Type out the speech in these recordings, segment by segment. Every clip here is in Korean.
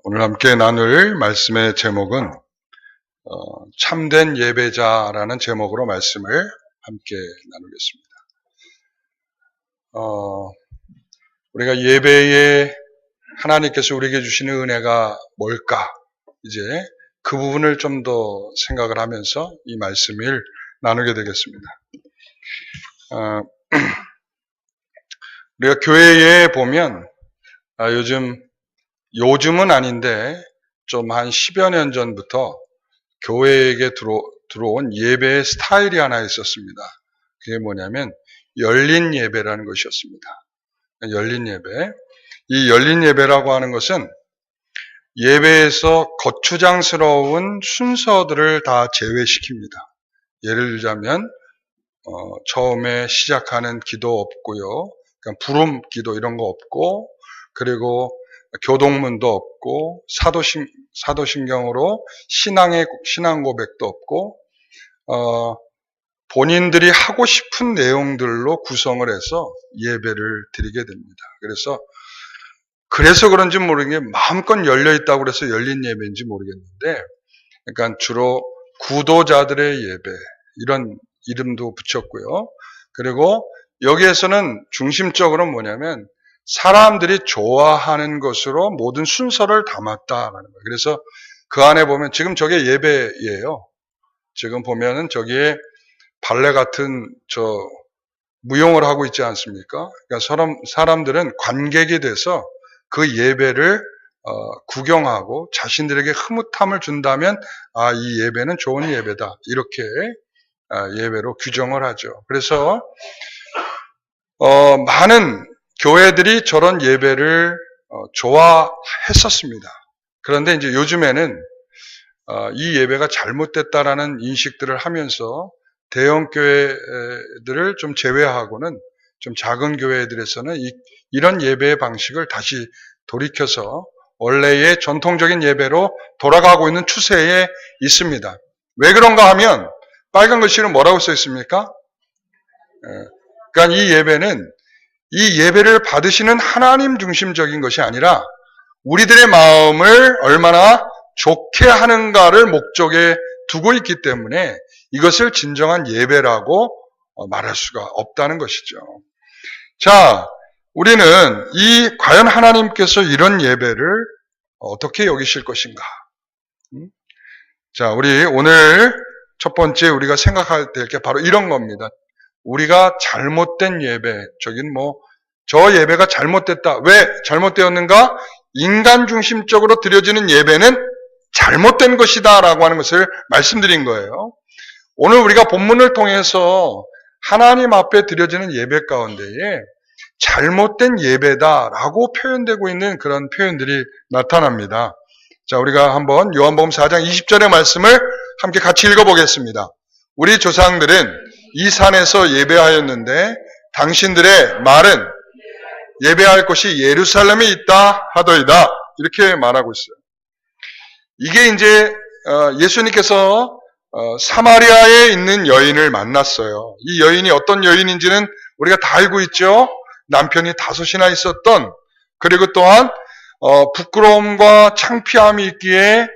오늘 함께 나눌 말씀의 제목은 참된 예배자라는 제목으로 말씀을 함께 나누겠습니다. 우리가 예배에 하나님께서 우리에게 주시는 은혜가 뭘까? 이제 그 부분을 좀 더 생각을 하면서 이 말씀을 나누게 되겠습니다. 우리가 교회에 보면 요즘은 아닌데 좀 한 10여 년 전부터 교회에게 들어온 예배의 스타일이 하나 있었습니다. 그게 뭐냐면 열린 예배라는 것이었습니다. 열린 예배. 이 열린 예배라고 하는 것은 예배에서 거추장스러운 순서들을 다 제외시킵니다. 예를 들자면 처음에 시작하는 기도 없고요. 그러니까 부름 기도 이런 거 없고, 그리고 교동문도 없고, 사도신경으로 신앙 고백도 없고, 본인들이 하고 싶은 내용들로 구성을 해서 예배를 드리게 됩니다. 그래서 그런지 모르겠는데 마음껏 열려있다고 그래서 열린 예배인지 모르겠는데, 그러니까 주로 구도자들의 예배, 이런 이름도 붙였고요. 그리고 여기에서는 중심적으로 뭐냐면 사람들이 좋아하는 것으로 모든 순서를 담았다라는 거예요. 그래서 그 안에 보면 지금 저게 예배예요. 지금 보면은 저기에 발레 같은 무용을 하고 있지 않습니까? 그러니까 사람들은 관객이 돼서 그 예배를 구경하고 자신들에게 흐뭇함을 준다면 이 예배는 좋은 예배다, 이렇게 예배로 규정을 하죠. 그래서 많은 교회들이 저런 예배를 좋아했었습니다. 그런데 이제 요즘에는 이 예배가 잘못됐다라는 인식들을 하면서 대형 교회들을 좀 제외하고는 좀 작은 교회들에서는 이런 예배의 방식을 다시 돌이켜서 원래의 전통적인 예배로 돌아가고 있는 추세에 있습니다. 왜 그런가 하면 빨간 글씨로 뭐라고 써 있습니까? 그러니까 이 예배를 받으시는 하나님 중심적인 것이 아니라 우리들의 마음을 얼마나 좋게 하는가를 목적에 두고 있기 때문에 이것을 진정한 예배라고 말할 수가 없다는 것이죠. 자, 우리는 과연 하나님께서 이런 예배를 어떻게 여기실 것인가? 자, 우리 오늘 첫 번째 우리가 생각해야 될 게 바로 이런 겁니다. 우리가 잘못된 예배, 저 예배가 잘못됐다. 왜 잘못되었는가? 인간 중심적으로 드려지는 예배는 잘못된 것이다 라고 하는 것을 말씀드린 거예요. 오늘 우리가 본문을 통해서 하나님 앞에 드려지는 예배 가운데에 잘못된 예배다라고 표현되고 있는 그런 표현들이 나타납니다. 자, 우리가 한번 요한복음 4장 20절의 말씀을 함께 같이 읽어보겠습니다. 우리 조상들은 이 산에서 예배하였는데 당신들의 말은 예배할 곳이 예루살렘에 있다 하더이다. 이렇게 말하고 있어요. 이게 이제 예수님께서 사마리아에 있는 여인을 만났어요. 이 여인이 어떤 여인인지는 우리가 다 알고 있죠. 남편이 5이나 있었던, 그리고 또한 부끄러움과 창피함이 있기에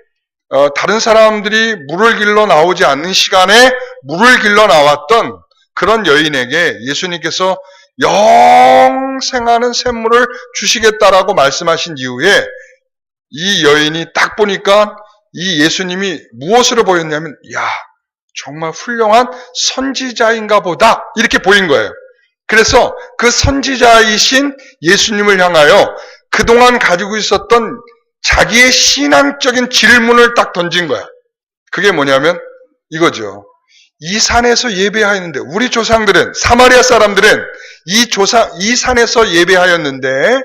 다른 사람들이 물을 길러 나오지 않는 시간에 물을 길러 나왔던 그런 여인에게 예수님께서 영생하는 샘물을 주시겠다라고 말씀하신 이후에 이 여인이 딱 보니까 이 예수님이 무엇으로 보였냐면, 정말 훌륭한 선지자인가 보다, 이렇게 보인 거예요. 그래서 그 선지자이신 예수님을 향하여 그동안 가지고 있었던 자기의 신앙적인 질문을 딱 던진 거야. 그게 뭐냐면 이거죠. 이 산에서 예배하였는데, 우리 조상들은, 사마리아 사람들은 이 산에서 예배하였는데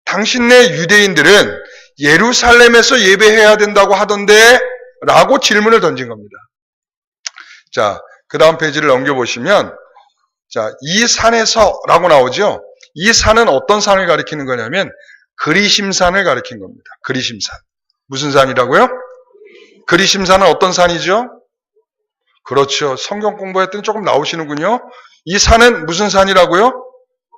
당신네 유대인들은 예루살렘에서 예배해야 된다고 하던데 라고 질문을 던진 겁니다. 자, 그 다음 페이지를 넘겨보시면, 자, 이 산에서 라고 나오죠. 이 산은 어떤 산을 가리키는 거냐면 그리심산을 가리킨 겁니다. 그리심산. 무슨 산이라고요? 그리심산은 어떤 산이죠? 그렇죠. 성경 공부할 때는 조금 나오시는군요. 이 산은 무슨 산이라고요?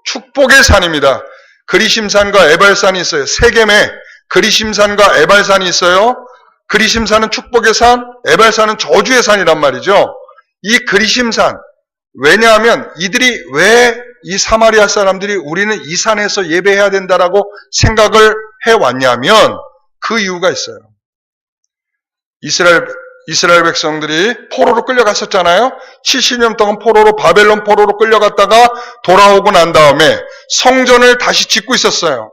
축복의 산입니다. 그리심산과 에발산이 있어요. 세겜에 그리심산과 에발산이 있어요. 그리심산은 축복의 산, 에발산은 저주의 산이란 말이죠. 이 그리심산, 왜냐하면 이들이 왜 이 사마리아 사람들이 우리는 이 산에서 예배해야 된다라고 생각을 해왔냐면 그 이유가 있어요. 이스라엘 백성들이 포로로 끌려갔었잖아요. 70년 동안 바벨론 포로로 끌려갔다가 돌아오고 난 다음에 성전을 다시 짓고 있었어요.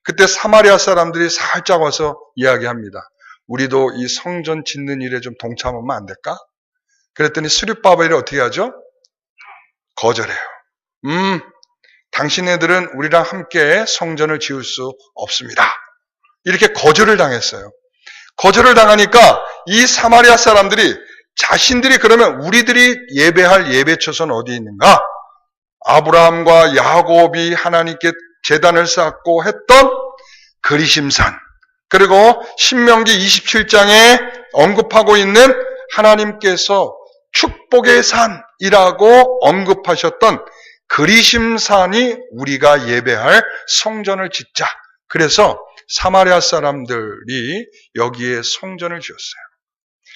그때 사마리아 사람들이 살짝 와서 이야기합니다. 우리도 이 성전 짓는 일에 좀 동참하면 안 될까? 그랬더니 스룹바벨이 어떻게 하죠? 거절해요. 당신네들은 우리랑 함께 성전을 지을 수 없습니다. 이렇게 거절을 당했어요. 거절을 당하니까 이 사마리아 사람들이 자신들이 그러면 우리들이 예배할 예배처소는 어디 있는가? 아브라함과 야곱이 하나님께 제단을 쌓고 했던 그리심산, 그리고 신명기 27장에 언급하고 있는 하나님께서 축복의 산이라고 언급하셨던 그리심산이 우리가 예배할 성전을 짓자. 그래서 사마리아 사람들이 여기에 성전을 지었어요.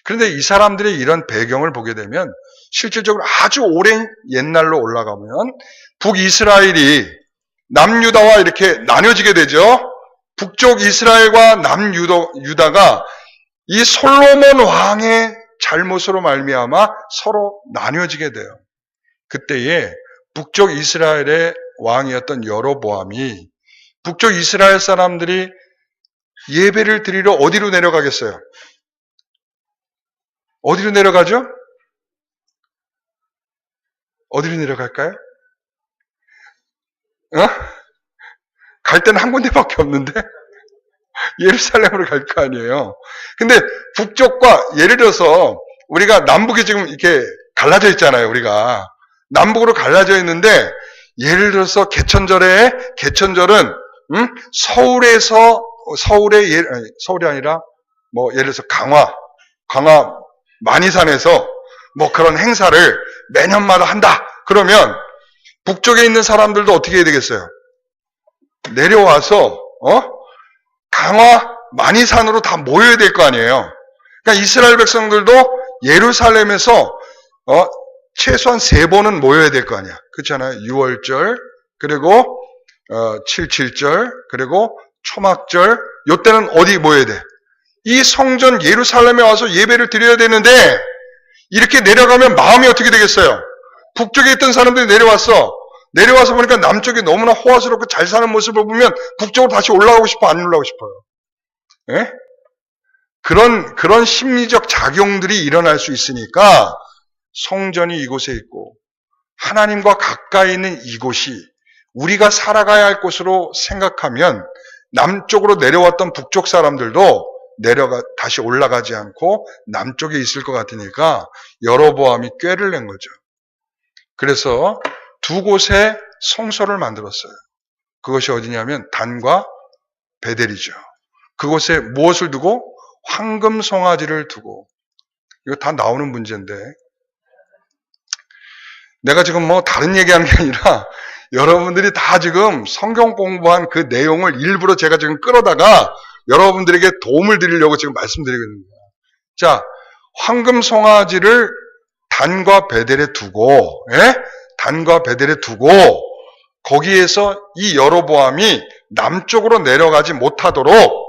그런데 이 사람들의 이런 배경을 보게 되면 실질적으로 아주 오랜 옛날로 올라가면 북이스라엘이 남유다와 이렇게 나뉘어지게 되죠. 북쪽 이스라엘과 남유다가 이 솔로몬 왕의 잘못으로 말미암아 서로 나뉘어지게 돼요. 그때에 북쪽 이스라엘의 왕이었던 여로보암이 북쪽 이스라엘 사람들이 예배를 드리러 어디로 내려가겠어요? 어디로 내려가죠? 어디로 내려갈까요? 갈 때는 한 군데밖에 없는데 예루살렘으로 갈 거 아니에요. 근데 북쪽과 예를 들어서 우리가 남북이 지금 이렇게 갈라져 있잖아요. 우리가 남북으로 갈라져 있는데 예를 들어서 개천절은 서울이 아니라 뭐 예를 들어서 강화 만이산에서 뭐 그런 행사를 매년마다 한다. 그러면 북쪽에 있는 사람들도 어떻게 해야 되겠어요? 내려와서 강화 만이산으로 다 모여야 될 거 아니에요. 그러니까 이스라엘 백성들도 예루살렘에서 최소한 3번은 모여야 될 거 아니야. 그렇잖아요. 6월절, 그리고 7.7절, 그리고 초막절. 이때는 어디 모여야 돼? 이 성전 예루살렘에 와서 예배를 드려야 되는데 이렇게 내려가면 마음이 어떻게 되겠어요? 북쪽에 있던 사람들이 내려와서 보니까 남쪽이 너무나 호화스럽고 잘 사는 모습을 보면 북쪽으로 다시 올라가고 싶어, 안 올라가고 싶어요? 예? 그런 심리적 작용들이 일어날 수 있으니까 성전이 이곳에 있고 하나님과 가까이 있는 이곳이 우리가 살아가야 할 곳으로 생각하면 남쪽으로 내려왔던 북쪽 사람들도 다시 올라가지 않고 남쪽에 있을 것 같으니까 여로보암이 꾀를 낸 거죠. 그래서 2곳에 성소를 만들었어요. 그것이 어디냐면 단과 베델이죠. 그곳에 무엇을 두고? 황금 송아지를 두고. 이거 다 나오는 문제인데 내가 지금 뭐 다른 얘기하는 게 아니라 여러분들이 다 지금 성경 공부한 그 내용을 일부러 제가 지금 끌어다가 여러분들에게 도움을 드리려고 지금 말씀드리고 있는 거예요. 자, 황금 송아지를 단과 베델에 두고, 단과 베델에 두고, 거기에서 이 여로보암이 남쪽으로 내려가지 못하도록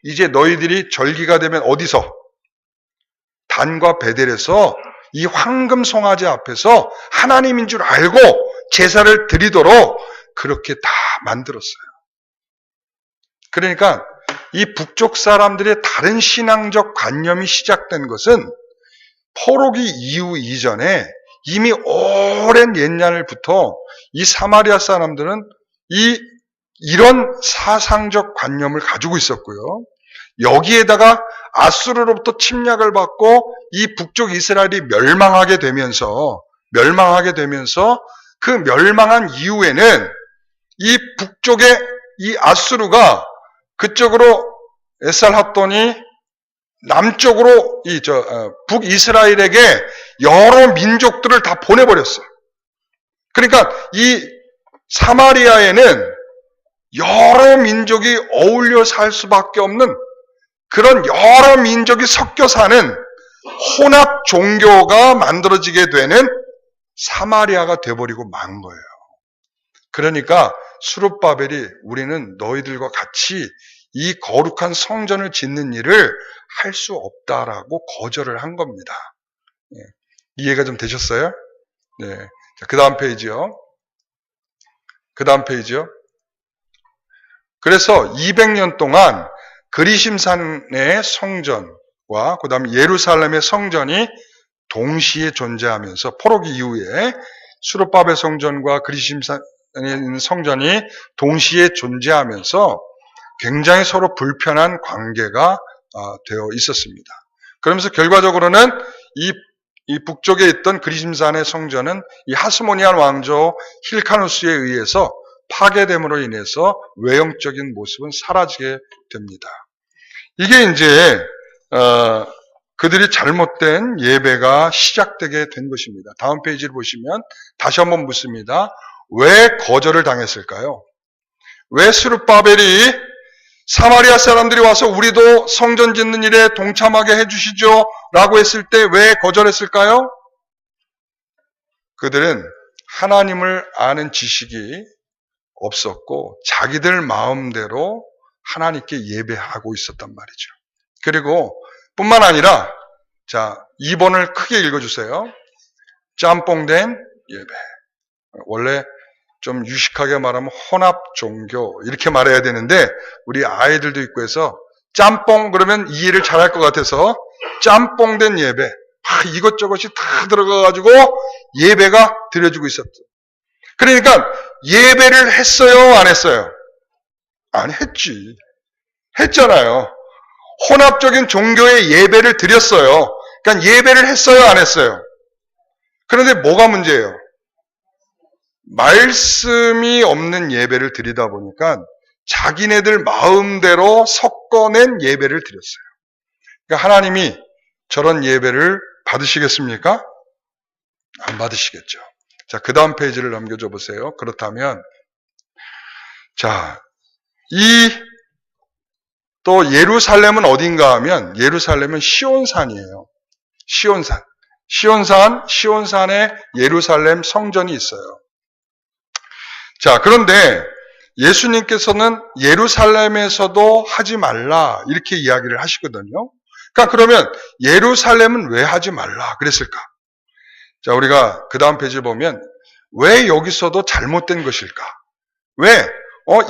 이제 너희들이 절기가 되면 어디서? 단과 베델에서 이 황금 송아지 앞에서 하나님인 줄 알고 제사를 드리도록 그렇게 다 만들었어요. 그러니까 이 북쪽 사람들의 다른 신앙적 관념이 시작된 것은 포로기 이후 이전에 이미 오랜 옛날부터 이 사마리아 사람들은 이런 사상적 관념을 가지고 있었고요. 여기에다가 아수르로부터 침략을 받고 이 북쪽 이스라엘이 멸망하게 되면서 그 멸망한 이후에는 이 북쪽의 이 아수르가 그쪽으로 에살핫돈이 남쪽으로 북이스라엘에게 여러 민족들을 다 보내버렸어요. 그러니까 이 사마리아에는 여러 민족이 어울려 살 수밖에 없는 그런 여러 민족이 섞여 사는 혼합 종교가 만들어지게 되는 사마리아가 돼버리고 만 거예요. 그러니까 스룹바벨이 우리는 너희들과 같이 이 거룩한 성전을 짓는 일을 할 수 없다라고 거절을 한 겁니다. 이해가 좀 되셨어요? 네. 자, 그 다음 페이지요. 그래서 200년 동안 그리심산의 성전과 그 다음 예루살렘의 성전이 동시에 존재하면서 포로기 이후에 수르바벨 성전과 그리심산의 성전이 동시에 존재하면서 굉장히 서로 불편한 관계가 되어 있었습니다. 그러면서 결과적으로는 이 북쪽에 있던 그리심산의 성전은 이 하스모니안 왕조 힐카누스에 의해서 파괴됨으로 인해서 외형적인 모습은 사라지게 됩니다. 이게 이제 그들이 잘못된 예배가 시작되게 된 것입니다. 다음 페이지를 보시면 다시 한번 묻습니다. 왜 거절을 당했을까요? 왜 스룹바벨이 사마리아 사람들이 와서 우리도 성전 짓는 일에 동참하게 해주시죠 라고 했을 때 왜 거절했을까요? 그들은 하나님을 아는 지식이 없었고 자기들 마음대로 하나님께 예배하고 있었단 말이죠. 그리고 뿐만 아니라 자 2번을 크게 읽어주세요. 짬뽕된 예배. 원래 좀 유식하게 말하면 혼합 종교 이렇게 말해야 되는데 우리 아이들도 있고 해서 짬뽕 그러면 이해를 잘할 것 같아서 짬뽕된 예배 이것저것이 다 들어가가지고 예배가 드려지고 있었죠. 그러니까 예배를 했어요 안 했어요? 안 했지. 했잖아요. 혼합적인 종교의 예배를 드렸어요. 그러니까 예배를 했어요 안 했어요? 그런데 뭐가 문제예요? 말씀이 없는 예배를 드리다 보니까 자기네들 마음대로 섞어낸 예배를 드렸어요. 그러니까 하나님이 저런 예배를 받으시겠습니까? 안 받으시겠죠. 자, 그 다음 페이지를 넘겨줘 보세요. 그렇다면 자, 또 예루살렘은 어딘가 하면 예루살렘은 시온산이에요. 시온산에 예루살렘 성전이 있어요. 자, 그런데 예수님께서는 예루살렘에서도 하지 말라 이렇게 이야기를 하시거든요. 그러니까 그러면 예루살렘은 왜 하지 말라 그랬을까? 자, 우리가 그 다음 페이지를 보면 왜 여기서도 잘못된 것일까? 왜?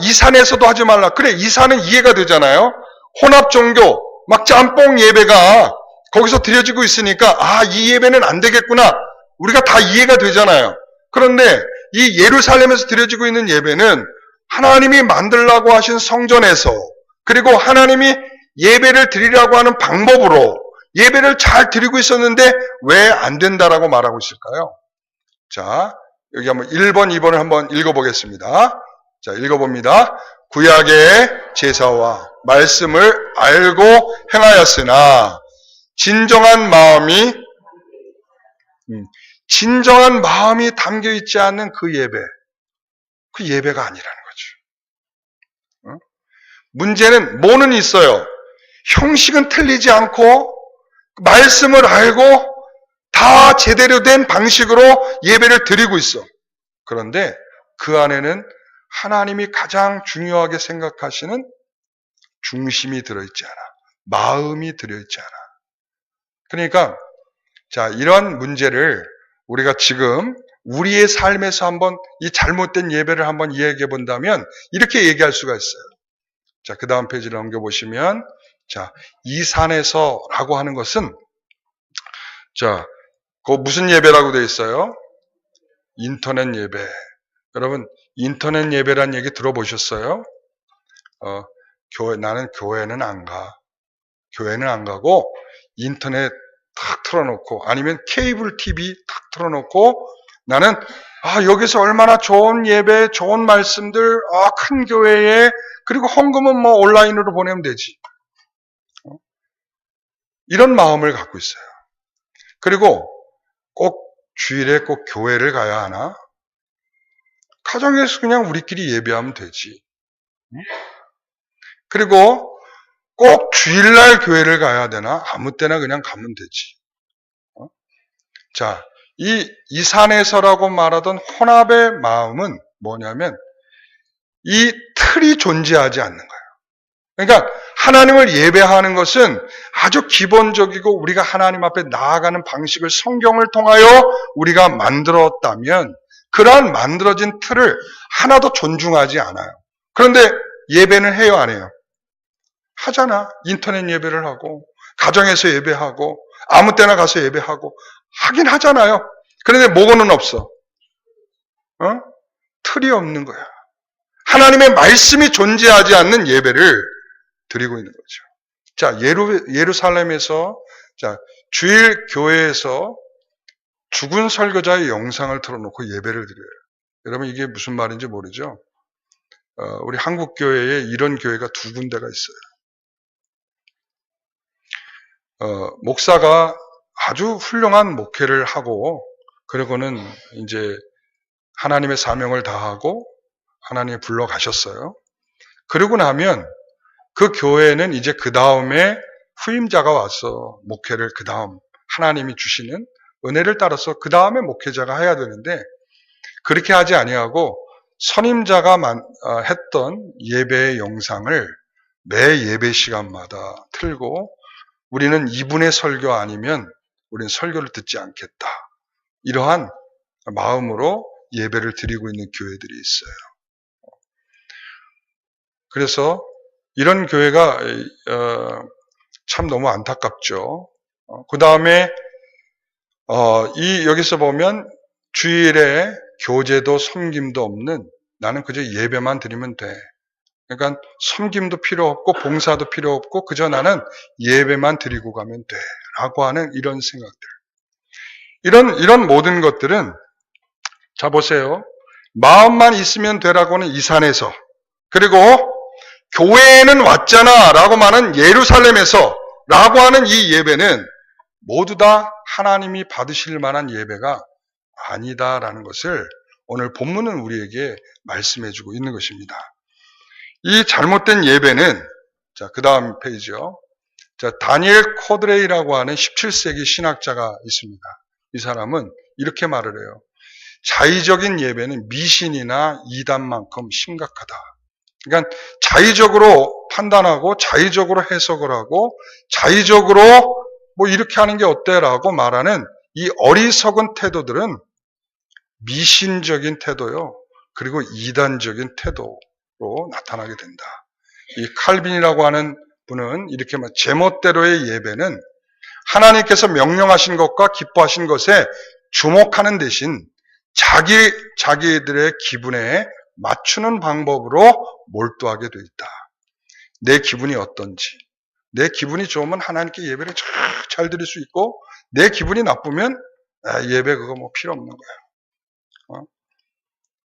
이 산에서도 하지 말라. 그래, 이 산은 이해가 되잖아요. 혼합 종교, 막 짬뽕 예배가 거기서 드려지고 있으니까 이 예배는 안 되겠구나. 우리가 다 이해가 되잖아요. 그런데 이 예루살렘에서 드려지고 있는 예배는 하나님이 만들라고 하신 성전에서 그리고 하나님이 예배를 드리라고 하는 방법으로 예배를 잘 드리고 있었는데 왜 안 된다라고 말하고 있을까요? 자, 여기 한번 1번, 2번을 한번 읽어보겠습니다. 자, 읽어봅니다. 구약의 제사와 말씀을 알고 행하였으나 진정한 마음이 담겨 있지 않는 그 예배가 아니라는 거죠. 문제는 뭐는 있어요? 형식은 틀리지 않고 말씀을 알고 다 제대로 된 방식으로 예배를 드리고 있어. 그런데 그 안에는 하나님이 가장 중요하게 생각하시는 중심이 들어있지 않아. 마음이 들어있지 않아. 그러니까 자, 이런 문제를 우리가 지금 우리의 삶에서 한번 이 잘못된 예배를 한번 이야기해 본다면 이렇게 얘기할 수가 있어요. 자, 그 다음 페이지를 넘겨보시면 자, 이 산에서라고 하는 것은 자, 그 무슨 예배라고 되어 있어요? 인터넷 예배. 여러분, 인터넷 예배란 얘기 들어보셨어요? 나는 교회는 안 가. 교회는 안 가고 인터넷 탁 틀어놓고 아니면 케이블 TV 탁 틀어놓고 나는 여기서 얼마나 좋은 예배, 좋은 말씀들, 큰 교회에 그리고 헌금은 뭐 온라인으로 보내면 되지. 이런 마음을 갖고 있어요. 그리고 꼭 주일에 꼭 교회를 가야 하나? 가정에서 그냥 우리끼리 예배하면 되지. 그리고 꼭 주일날 교회를 가야 되나? 아무 때나 그냥 가면 되지. 자, 이 산에서라고 말하던 혼합의 마음은 뭐냐면 이 틀이 존재하지 않는 거예요. 그러니까 하나님을 예배하는 것은 아주 기본적이고 우리가 하나님 앞에 나아가는 방식을 성경을 통하여 우리가 만들었다면 그러한 만들어진 틀을 하나도 존중하지 않아요. 그런데 예배는 해요, 안 해요? 하잖아. 인터넷 예배를 하고 가정에서 예배하고 아무 때나 가서 예배하고 하긴 하잖아요. 그런데 뭐고는 없어. 틀이 없는 거야. 하나님의 말씀이 존재하지 않는 예배를 드리고 있는 거죠. 자, 예루살렘에서 자, 주일 교회에서 죽은 설교자의 영상을 틀어놓고 예배를 드려요. 여러분 이게 무슨 말인지 모르죠? 우리 한국 교회에 이런 교회가 2군데가 있어요. 목사가 아주 훌륭한 목회를 하고 그러고는 이제 하나님의 사명을 다하고 하나님이 불러 가셨어요. 그러고 나면 그 교회는 이제 그 다음에 후임자가 와서 목회를 그 다음 하나님이 주시는 은혜를 따라서 그 다음에 목회자가 해야 되는데 그렇게 하지 아니하고 선임자가 했던 예배의 영상을 매 예배 시간마다 틀고 우리는 이분의 설교 아니면 우리는 설교를 듣지 않겠다. 이러한 마음으로 예배를 드리고 있는 교회들이 있어요. 그래서 이런 교회가 참 너무 안타깝죠. 그 다음에 여기서 보면 주일에 교제도 섬김도 없는 나는 그저 예배만 드리면 돼. 그러니까 섬김도 필요 없고 봉사도 필요 없고 그저 나는 예배만 드리고 가면 돼. 라고 하는 이런 생각들. 이런 모든 것들은 자 보세요. 마음만 있으면 되라고는 이 산에서 그리고 교회에는 왔잖아 라고 말하는 예루살렘에서 라고 하는 이 예배는 모두 다 하나님이 받으실 만한 예배가 아니다라는 것을 오늘 본문은 우리에게 말씀해주고 있는 것입니다. 이 잘못된 예배는 자, 그 다음 페이지요. 자, 다니엘 코드레이라고 하는 17세기 신학자가 있습니다. 이 사람은 이렇게 말을 해요. 자의적인 예배는 미신이나 이단만큼 심각하다. 그러니까 자의적으로 판단하고 자의적으로 해석을 하고 자의적으로 뭐 이렇게 하는 게 어때라고 말하는 이 어리석은 태도들은 미신적인 태도요. 그리고 이단적인 태도로 나타나게 된다. 이 칼빈이라고 하는 분은 이렇게 말 제멋대로의 예배는 하나님께서 명령하신 것과 기뻐하신 것에 주목하는 대신 자기들의 기분에 맞추는 방법으로 몰두하게 돼 있다. 내 기분이 어떤지. 내 기분이 좋으면 하나님께 예배를 잘 드릴 수 있고 내 기분이 나쁘면 예배 그거 뭐 필요 없는 거예요.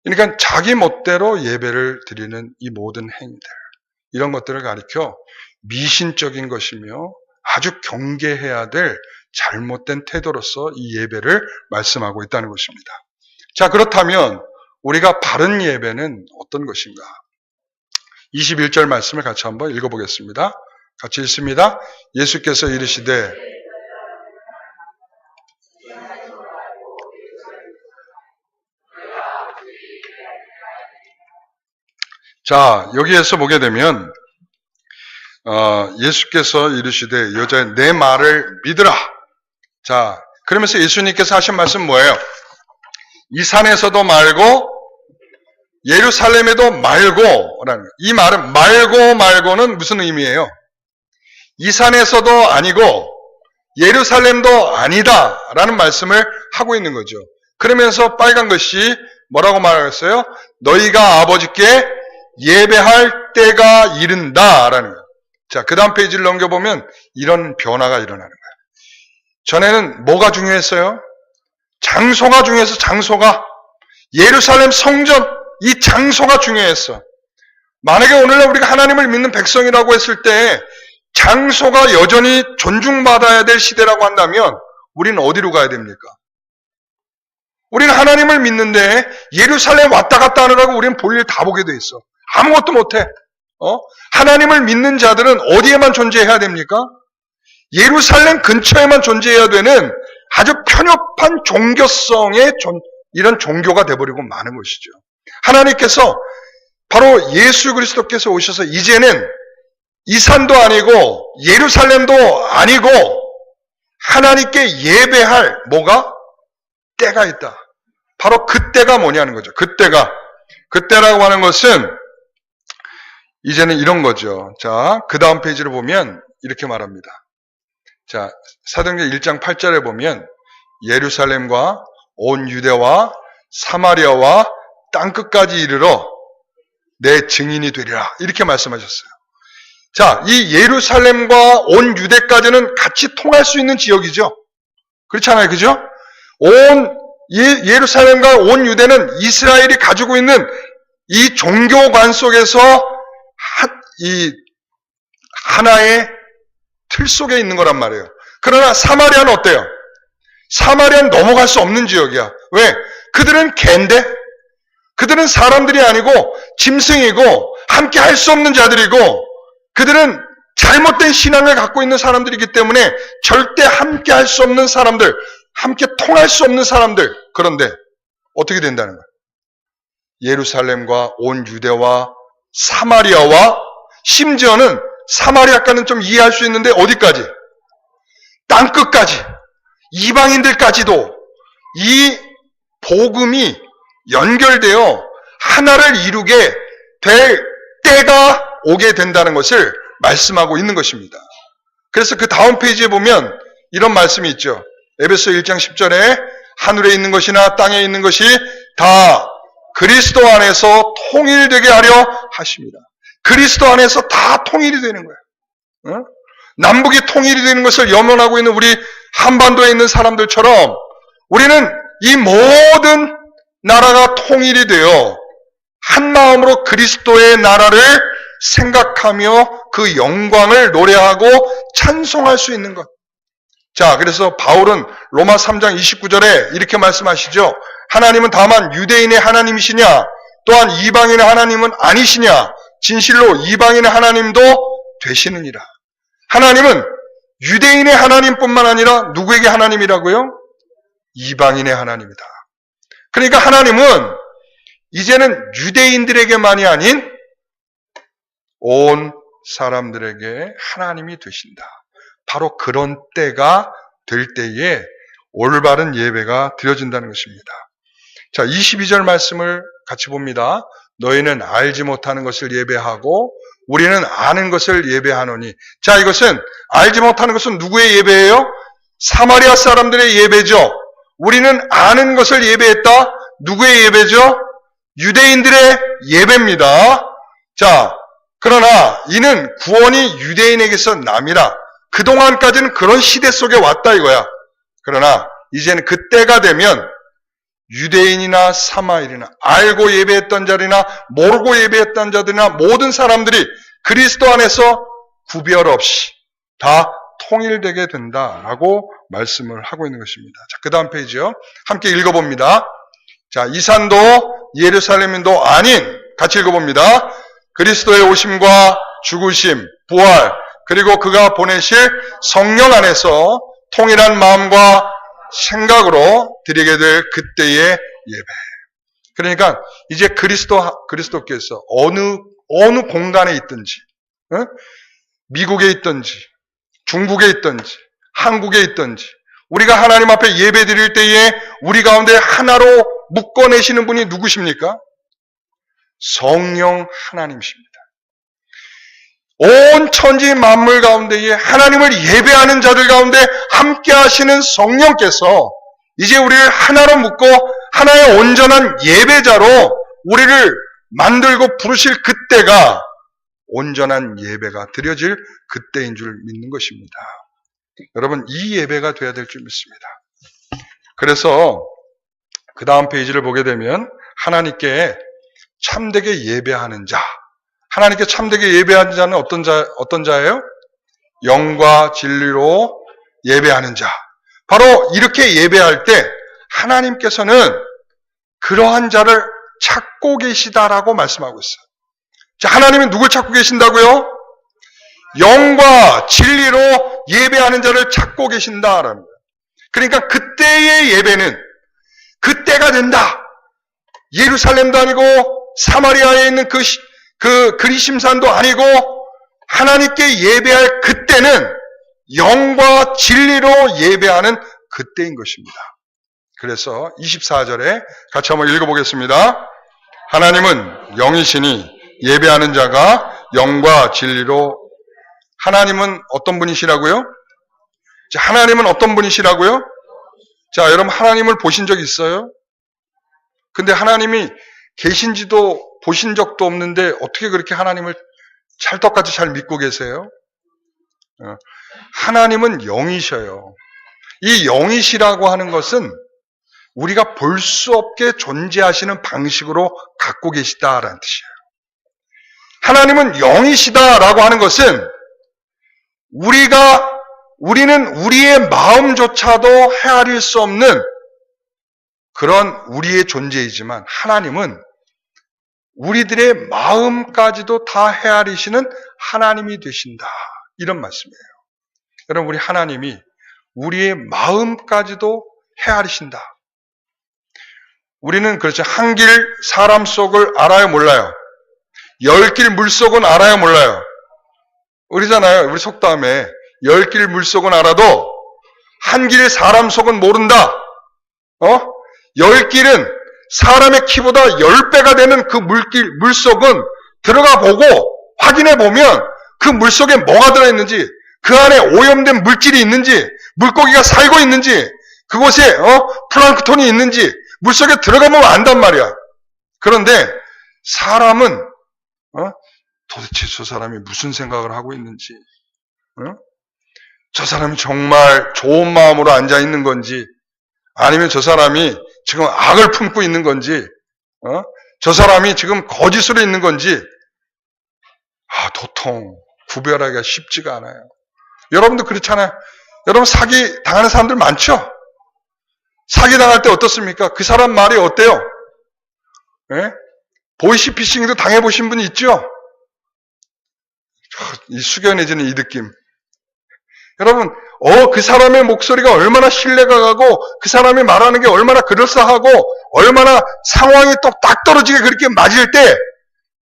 그러니까 자기 멋대로 예배를 드리는 이 모든 행위들 이런 것들을 가리켜 미신적인 것이며 아주 경계해야 될 잘못된 태도로서 이 예배를 말씀하고 있다는 것입니다. 자, 그렇다면 우리가 바른 예배는 어떤 것인가? 21절 말씀을 같이 한번 읽어보겠습니다. 같이 읽습니다. 예수께서 이르시되 자, 여기에서 보게 되면 예수께서 이르시되 여자여 내 말을 믿으라. 자, 그러면서 예수님께서 하신 말씀 뭐예요? 이 산에서도 말고 예루살렘에도 말고라는 거예요. 이 말은 말고는 무슨 의미예요? 이 산에서도 아니고 예루살렘도 아니다라는 말씀을 하고 있는 거죠. 그러면서 빨간 것이 뭐라고 말하겠어요? 너희가 아버지께 예배할 때가 이른다라는 거예요. 자, 그 다음 페이지를 넘겨보면 이런 변화가 일어나는 거예요. 전에는 뭐가 중요했어요? 장소가 중요해서 장소가 예루살렘 성전 이 장소가 중요했어. 만약에 오늘날 우리가 하나님을 믿는 백성이라고 했을 때 장소가 여전히 존중받아야 될 시대라고 한다면 우리는 어디로 가야 됩니까? 우리는 하나님을 믿는데 예루살렘 왔다 갔다 하느라고 우리는 볼일 다 보게 돼 있어. 아무것도 못해. 하나님을 믿는 자들은 어디에만 존재해야 됩니까? 예루살렘 근처에만 존재해야 되는 아주 편협한 종교성의 이런 종교가 돼버리고 마는 것이죠. 하나님께서 바로 예수 그리스도께서 오셔서 이제는 이 산도 아니고 예루살렘도 아니고 하나님께 예배할 뭐가? 때가 있다. 바로 그때가 뭐냐는 거죠. 그때라고 하는 것은 이제는 이런 거죠. 자, 그 다음 페이지를 보면 이렇게 말합니다. 자, 사도행전 1장 8절에 보면 예루살렘과 온 유대와 사마리아와 땅끝까지 이르러 내 증인이 되리라. 이렇게 말씀하셨어요. 자, 이 예루살렘과 온 유대까지는 같이 통할 수 있는 지역이죠. 그렇잖아요. 그죠? 예루살렘과 온 유대는 이스라엘이 가지고 있는 이 종교관 속에서 이 하나의 틀 속에 있는 거란 말이에요. 그러나 사마리아는 어때요? 사마리아는 넘어갈 수 없는 지역이야. 왜? 그들은 갠데? 그들은 사람들이 아니고 짐승이고 함께 할 수 없는 자들이고 그들은 잘못된 신앙을 갖고 있는 사람들이기 때문에 절대 함께 할 수 없는 사람들, 함께 통할 수 없는 사람들. 그런데 어떻게 된다는 거예요? 예루살렘과 온 유대와 사마리아와 심지어는 사마리아까지는 좀 이해할 수 있는데 어디까지? 땅끝까지, 이방인들까지도 이 복음이 연결되어 하나를 이루게 될 때가 오게 된다는 것을 말씀하고 있는 것입니다. 그래서 그 다음 페이지에 보면 이런 말씀이 있죠. 에베소 1장 10절에 하늘에 있는 것이나 땅에 있는 것이 다 그리스도 안에서 통일되게 하려 하십니다. 그리스도 안에서 다 통일이 되는 거예요. 남북이 통일이 되는 것을 염원하고 있는 우리 한반도에 있는 사람들처럼 우리는 이 모든 나라가 통일이 되어 한 마음으로 그리스도의 나라를 생각하며 그 영광을 노래하고 찬송할 수 있는 것. 자, 그래서 바울은 로마 3장 29절에 이렇게 말씀하시죠. 하나님은 다만 유대인의 하나님이시냐? 또한 이방인의 하나님은 아니시냐? 진실로 이방인의 하나님도 되시느니라. 하나님은 유대인의 하나님뿐만 아니라 누구에게 하나님이라고요? 이방인의 하나님이다. 그러니까 하나님은 이제는 유대인들에게만이 아닌 온 사람들에게 하나님이 되신다. 바로 그런 때가 될 때에 올바른 예배가 드려진다는 것입니다. 자, 22절 말씀을 같이 봅니다. 너희는 알지 못하는 것을 예배하고 우리는 아는 것을 예배하노니. 자, 이것은 알지 못하는 것은 누구의 예배예요? 사마리아 사람들의 예배죠. 우리는 아는 것을 예배했다. 누구의 예배죠? 유대인들의 예배입니다. 자, 그러나 이는 구원이 유대인에게서 남이라. 그동안까지는 그런 시대 속에 왔다 이거야. 그러나 이제는 그때가 되면 유대인이나 사마리아나 알고 예배했던 자들이나 모르고 예배했던 자들이나 모든 사람들이 그리스도 안에서 구별 없이 다 통일되게 된다라고 말씀을 하고 있는 것입니다. 자, 그 다음 페이지요. 함께 읽어봅니다. 자, 이 산도 예루살렘인도 아닌, 같이 읽어봅니다. 그리스도의 오심과 죽으심, 부활, 그리고 그가 보내실 성령 안에서 통일한 마음과 생각으로 드리게 될 그때의 예배. 그러니까 이제 그리스도께서 어느 공간에 있든지, 미국에 있든지, 중국에 있든지, 한국에 있든지, 우리가 하나님 앞에 예배 드릴 때에 우리 가운데 하나로 묶어내시는 분이 누구십니까? 성령 하나님이십니다. 온 천지 만물 가운데에 하나님을 예배하는 자들 가운데 함께 하시는 성령께서 이제 우리를 하나로 묶고 하나의 온전한 예배자로 우리를 만들고 부르실 그때가 온전한 예배가 드려질 그때인 줄 믿는 것입니다. 여러분, 이 예배가 돼야 될 줄 믿습니다. 그래서 그 다음 페이지를 보게 되면 하나님께 참되게 예배하는 자, 하나님께 참되게 예배하는 자는 어떤 자예요? 영과 진리로 예배하는 자. 바로 이렇게 예배할 때 하나님께서는 그러한 자를 찾고 계시다라고 말씀하고 있어요. 자, 하나님은 누굴 찾고 계신다고요? 영과 진리로 예배하는 자를 찾고 계신다라는 거예요. 그러니까 그때의 예배는 그때가 된다. 예루살렘도 아니고 사마리아에 있는 그 그리심산도 아니고 하나님께 예배할 그때는 영과 진리로 예배하는 그때인 것입니다. 그래서 24절에 같이 한번 읽어보겠습니다. 하나님은 영이시니 예배하는 자가 영과 진리로. 하나님은 어떤 분이시라고요? 자, 하나님은 어떤 분이시라고요? 자, 여러분 하나님을 보신 적 있어요? 근데 하나님이 계신지도 보신 적도 없는데 어떻게 그렇게 하나님을 찰떡같이 잘 믿고 계세요? 하나님은 영이셔요. 이 영이시라고 하는 것은 우리가 볼 수 없게 존재하시는 방식으로 갖고 계시다라는 뜻이에요. 하나님은 영이시다라고 하는 것은 우리는 우리의 마음조차도 헤아릴 수 없는 그런 우리의 존재이지만 하나님은 우리들의 마음까지도 다 헤아리시는 하나님이 되신다. 이런 말씀이에요. 여러분, 우리 하나님이 우리의 마음까지도 헤아리신다. 우리는 그렇죠. 한 길 사람 속을 알아요, 몰라요? 10길 물속은 알아요, 몰라요? 그러잖아요. 우리 속담에 10길 물속은 알아도 한 길 사람 속은 모른다. 10길은 사람의 키보다 10배가 되는 그 물속은 들어가 보고 확인해 보면 그 물속에 뭐가 들어있는지, 그 안에 오염된 물질이 있는지, 물고기가 살고 있는지, 그곳에 플랑크톤이 있는지 물속에 들어가면 안단 말이야. 그런데 사람은 도대체 저 사람이 무슨 생각을 하고 있는지, 저 사람이 정말 좋은 마음으로 앉아 있는 건지, 아니면 저 사람이 지금 악을 품고 있는 건지, 저 사람이 지금 거짓으로 있는 건지, 도통 구별하기가 쉽지가 않아요. 여러분도 그렇잖아요. 여러분 사기 당하는 사람들 많죠? 사기 당할 때 어떻습니까? 그 사람 말이 어때요? 보이시피싱도 당해보신 분이 있죠? 이 숙연해지는 이 느낌. 여러분, 그 사람의 목소리가 얼마나 신뢰가 가고, 그 사람이 말하는 게 얼마나 그럴싸하고, 얼마나 상황이 딱 떨어지게 그렇게 맞을 때,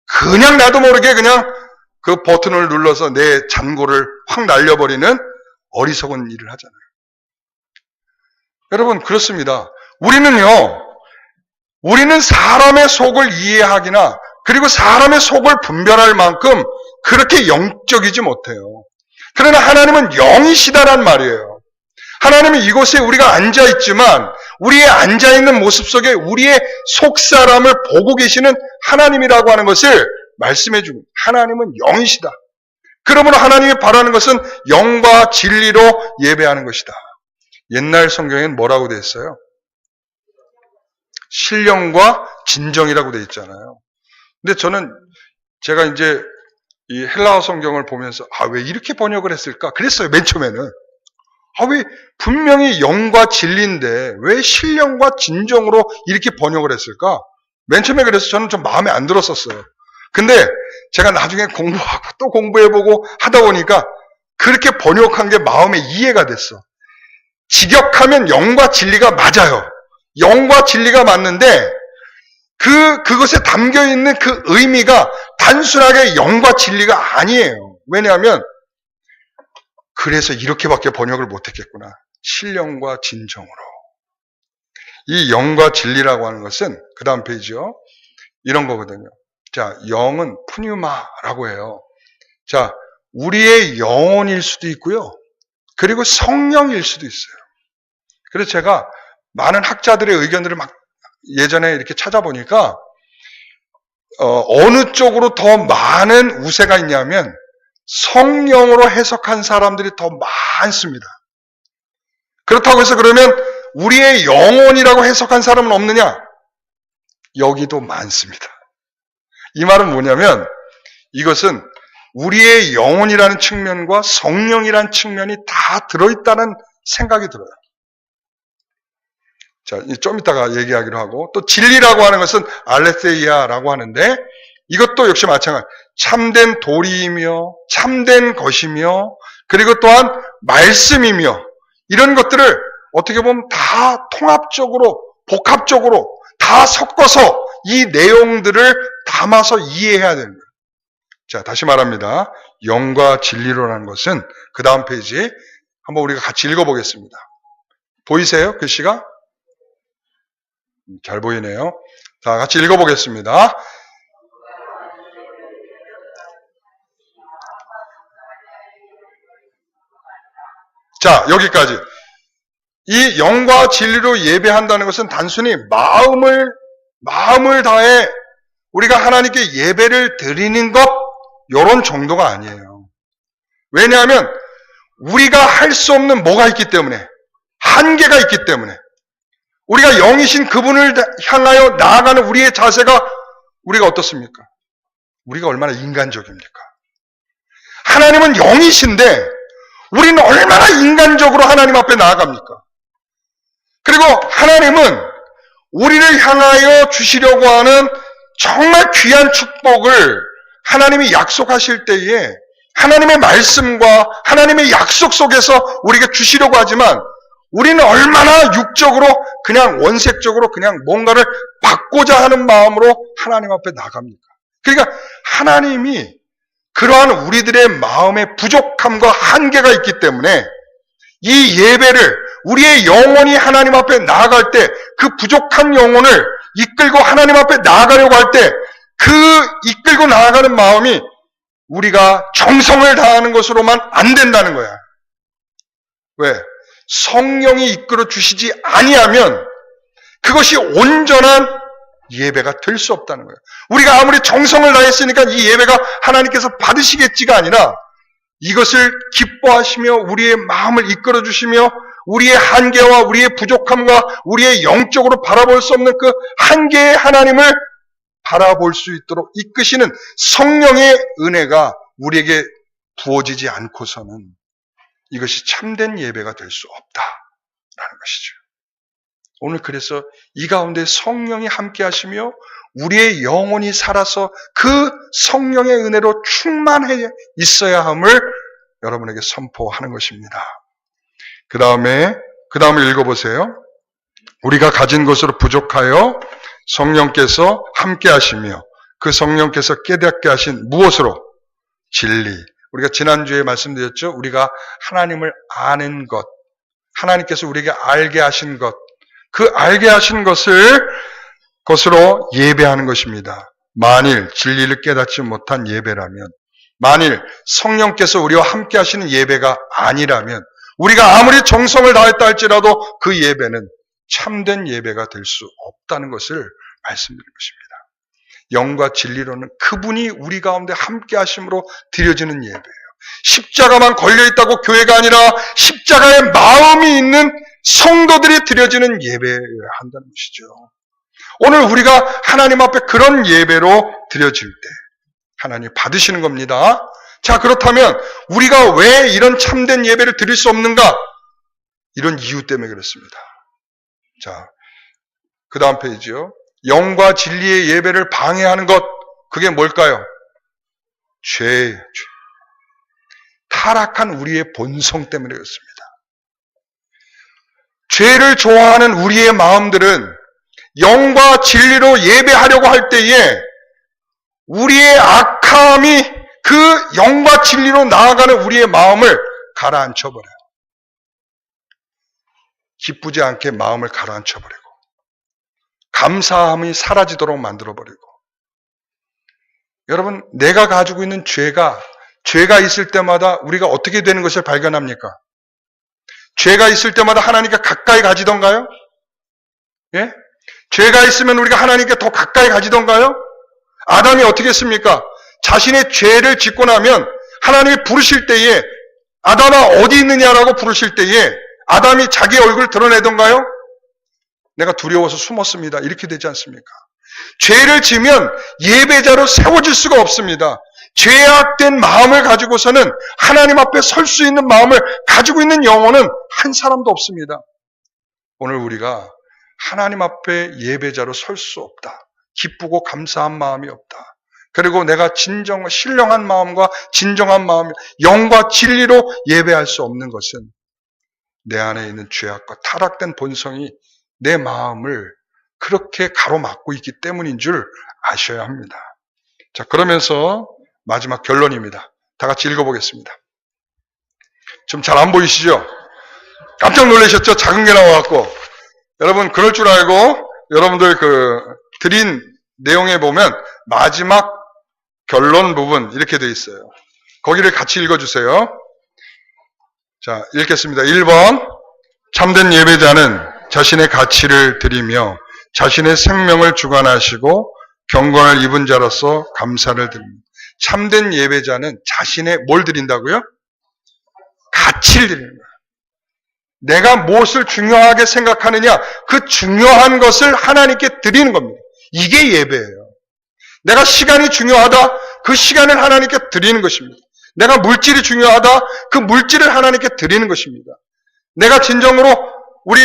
그냥 나도 모르게 그냥 그 버튼을 눌러서 내 잔고를 확 날려버리는 어리석은 일을 하잖아요. 여러분, 그렇습니다. 우리는 사람의 속을 이해하기나, 그리고 사람의 속을 분별할 만큼 그렇게 영적이지 못해요. 그러나 하나님은 영이시다란 말이에요. 하나님은 이곳에 우리가 앉아있지만 우리의 앉아있는 모습 속에 우리의 속사람을 보고 계시는 하나님이라고 하는 것을 말씀해 주고, 하나님은 영이시다. 그러므로 하나님이 바라는 것은 영과 진리로 예배하는 것이다. 옛날 성경에는 뭐라고 되어 있어요? 신령과 진정이라고 되어 있잖아요. 근데 제가 이제 이 헬라어 성경을 보면서 왜 이렇게 번역을 했을까? 그랬어요. 맨 처음에는. 왜 분명히 영과 진리인데 왜 신령과 진정으로 이렇게 번역을 했을까? 맨 처음에 그래서 저는 좀 마음에 안 들었었어요. 근데 제가 나중에 공부하고 또 공부해보고 하다 보니까 그렇게 번역한 게 마음에 이해가 됐어. 직역하면 영과 진리가 맞아요. 영과 진리가 맞는데 그것에 담겨있는 그 의미가 단순하게 영과 진리가 아니에요. 왜냐하면 그래서 이렇게밖에 번역을 못했겠구나. 신령과 진정으로. 이 영과 진리라고 하는 것은 그 다음 페이지요. 이런 거거든요. 자, 영은 푸뉴마라고 해요. 자, 우리의 영혼일 수도 있고요. 그리고 성령일 수도 있어요. 그래서 제가 많은 학자들의 의견들을 막 예전에 이렇게 찾아보니까 어느 쪽으로 더 많은 우세가 있냐면 성령으로 해석한 사람들이 더 많습니다. 그렇다고 해서 그러면 우리의 영혼이라고 해석한 사람은 없느냐? 여기도 많습니다. 이 말은 뭐냐면 이것은 우리의 영혼이라는 측면과 성령이라는 측면이 다 들어있다는 생각이 들어요. 자, 좀 이따가 얘기하기로 하고, 또 진리라고 하는 것은 알레세이아라고 하는데, 이것도 역시 마찬가지. 참된 도리이며, 참된 것이며, 그리고 또한 말씀이며, 이런 것들을 어떻게 보면 다 통합적으로, 복합적으로, 다 섞어서 이 내용들을 담아서 이해해야 되는 거예요. 자, 다시 말합니다. 영과 진리로라는 것은 그 다음 페이지 한번 우리가 같이 읽어보겠습니다. 보이세요? 글씨가? 잘 보이네요. 자, 같이 읽어보겠습니다. 자, 여기까지. 이 영과 진리로 예배한다는 것은 단순히 마음을 다해 우리가 하나님께 예배를 드리는 것, 이런 정도가 아니에요. 왜냐하면 우리가 할 수 없는 뭐가 있기 때문에, 한계가 있기 때문에, 우리가 영이신 그분을 향하여 나아가는 우리의 자세가 우리가 어떻습니까? 우리가 얼마나 인간적입니까? 하나님은 영이신데 우리는 얼마나 인간적으로 하나님 앞에 나아갑니까? 그리고 하나님은 우리를 향하여 주시려고 하는 정말 귀한 축복을 하나님이 약속하실 때에 하나님의 말씀과 하나님의 약속 속에서 우리가 주시려고 하지만 우리는 얼마나 육적으로 그냥 원색적으로 그냥 뭔가를 받고자 하는 마음으로 하나님 앞에 나갑니까? 그러니까 하나님이 그러한 우리들의 마음의 부족함과 한계가 있기 때문에 이 예배를 우리의 영혼이 하나님 앞에 나아갈 때 그 부족한 영혼을 이끌고 하나님 앞에 나아가려고 할 때 그 이끌고 나아가는 마음이 우리가 정성을 다하는 것으로만 안 된다는 거야. 왜? 성령이 이끌어 주시지 아니하면 그것이 온전한 예배가 될 수 없다는 거예요. 우리가 아무리 정성을 다했으니까 이 예배가 하나님께서 받으시겠지가 아니라 이것을 기뻐하시며 우리의 마음을 이끌어 주시며 우리의 한계와 우리의 부족함과 우리의 영적으로 바라볼 수 없는 그 한계의 하나님을 바라볼 수 있도록 이끄시는 성령의 은혜가 우리에게 부어지지 않고서는 이것이 참된 예배가 될 수 없다라는 것이죠. 오늘 그래서 이 가운데 성령이 함께 하시며 우리의 영혼이 살아서 그 성령의 은혜로 충만해 있어야 함을 여러분에게 선포하는 것입니다. 그 다음에 읽어보세요. 우리가 가진 것으로 부족하여 성령께서 함께 하시며 그 성령께서 깨닫게 하신 무엇으로? 진리. 우리가 지난주에 말씀드렸죠. 우리가 하나님을 아는 것, 하나님께서 우리에게 알게 하신 것, 그 알게 하신 것으로 예배하는 것입니다. 만일 진리를 깨닫지 못한 예배라면, 만일 성령께서 우리와 함께 하시는 예배가 아니라면, 우리가 아무리 정성을 다했다 할지라도 그 예배는 참된 예배가 될 수 없다는 것을 말씀드린 것입니다. 영과 진리로는 그분이 우리 가운데 함께 하심으로 드려지는 예배예요. 십자가만 걸려있다고 교회가 아니라 십자가의 마음이 있는 성도들이 드려지는 예배여야 한다는 것이죠. 오늘 우리가 하나님 앞에 그런 예배로 드려질 때 하나님 받으시는 겁니다. 자, 그렇다면 우리가 왜 이런 참된 예배를 드릴 수 없는가? 이런 이유 때문에 그렇습니다. 자, 그 다음 페이지요. 영과 진리의 예배를 방해하는 것, 그게 뭘까요? 죄. 타락한 우리의 본성 때문에 그렇습니다. 죄를 좋아하는 우리의 마음들은 영과 진리로 예배하려고 할 때에 우리의 악함이 그 영과 진리로 나아가는 우리의 마음을 가라앉혀버려요. 기쁘지 않게 마음을 가라앉혀버리고 감사함이 사라지도록 만들어버리고. 여러분, 내가 가지고 있는 죄가 있을 때마다 우리가 어떻게 되는 것을 발견합니까? 죄가 있을 때마다 하나님께 가까이 가지던가요? 예? 죄가 있으면 우리가 하나님께 더 가까이 가지던가요? 아담이 어떻게 했습니까? 자신의 죄를 짓고 나면 하나님이 부르실 때에 아담아 어디 있느냐라고 부르실 때에 아담이 자기 얼굴을 드러내던가요? 내가 두려워서 숨었습니다. 이렇게 되지 않습니까? 죄를 지면 예배자로 세워질 수가 없습니다. 죄악된 마음을 가지고서는 하나님 앞에 설 수 있는 마음을 가지고 있는 영혼은 한 사람도 없습니다. 오늘 우리가 하나님 앞에 예배자로 설 수 없다. 기쁘고 감사한 마음이 없다. 그리고 내가 신령한 마음과 진정한 마음, 영과 진리로 예배할 수 없는 것은 내 안에 있는 죄악과 타락된 본성이 내 마음을 그렇게 가로막고 있기 때문인 줄 아셔야 합니다. 자, 그러면서 마지막 결론입니다. 다 같이 읽어보겠습니다. 좀 잘 안 보이시죠? 깜짝 놀라셨죠? 작은 게 나와갖고. 여러분, 그럴 줄 알고 여러분들 드린 내용에 보면 마지막 결론 부분 이렇게 돼 있어요. 거기를 같이 읽어주세요. 자, 읽겠습니다. 1번, 참된 예배자는 자신의 가치를 드리며 자신의 생명을 주관하시고 경건을 입은 자로서 감사를 드립니다. 참된 예배자는 자신의 뭘 드린다고요? 가치를 드리는 거예요. 내가 무엇을 중요하게 생각하느냐, 그 중요한 것을 하나님께 드리는 겁니다. 이게 예배예요. 내가 시간이 중요하다, 그 시간을 하나님께 드리는 것입니다. 내가 물질이 중요하다, 그 물질을 하나님께 드리는 것입니다. 내가 진정으로 우리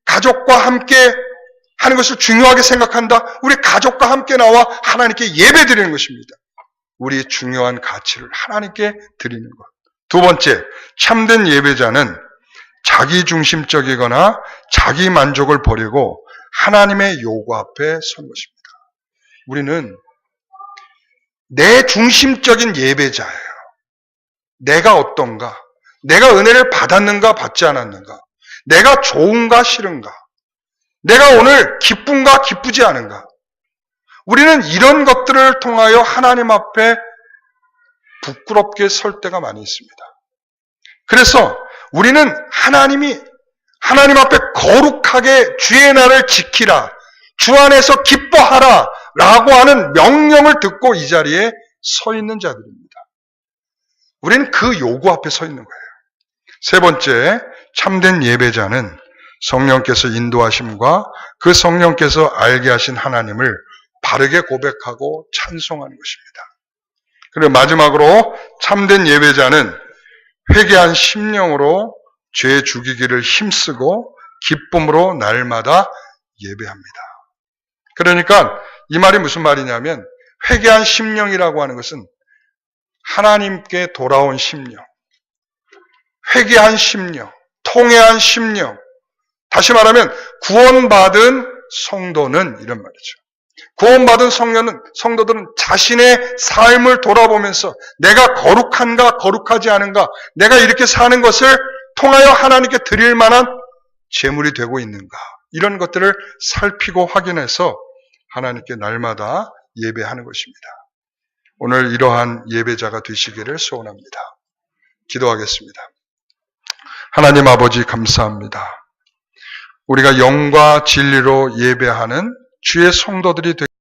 가족과 함께 하는 것을 중요하게 생각한다, 우리 가족과 함께 나와 하나님께 예배 드리는 것입니다. 우리의 중요한 가치를 하나님께 드리는 것. 두 번째, 참된 예배자는 자기중심적이거나 자기 만족을 버리고 하나님의 요구 앞에 선 것입니다. 우리는 내 중심적인 예배자예요. 내가 어떤가? 내가 은혜를 받았는가 받지 않았는가? 내가 좋은가 싫은가? 내가 오늘 기쁜가 기쁘지 않은가? 우리는 이런 것들을 통하여 하나님 앞에 부끄럽게 설 때가 많이 있습니다. 그래서 우리는 하나님 앞에 거룩하게 주의 날을 지키라, 주 안에서 기뻐하라 라고 하는 명령을 듣고 이 자리에 서 있는 자들입니다. 우리는 그 요구 앞에 서 있는 거예요. 세 번째, 참된 예배자는 성령께서 인도하심과 그 성령께서 알게 하신 하나님을 바르게 고백하고 찬송하는 것입니다. 그리고 마지막으로 참된 예배자는 회개한 심령으로 죄 죽이기를 힘쓰고 기쁨으로 날마다 예배합니다. 그러니까 이 말이 무슨 말이냐면, 회개한 심령이라고 하는 것은 하나님께 돌아온 심령, 회개한 심령, 통회한 심령, 다시 말하면 구원받은 성도는 이런 말이죠. 구원받은 성도들은 자신의 삶을 돌아보면서 내가 거룩한가 거룩하지 않은가, 내가 이렇게 사는 것을 통하여 하나님께 드릴 만한 제물이 되고 있는가, 이런 것들을 살피고 확인해서 하나님께 날마다 예배하는 것입니다. 오늘 이러한 예배자가 되시기를 소원합니다. 기도하겠습니다. 하나님 아버지 감사합니다. 우리가 영과 진리로 예배하는 주의 성도들이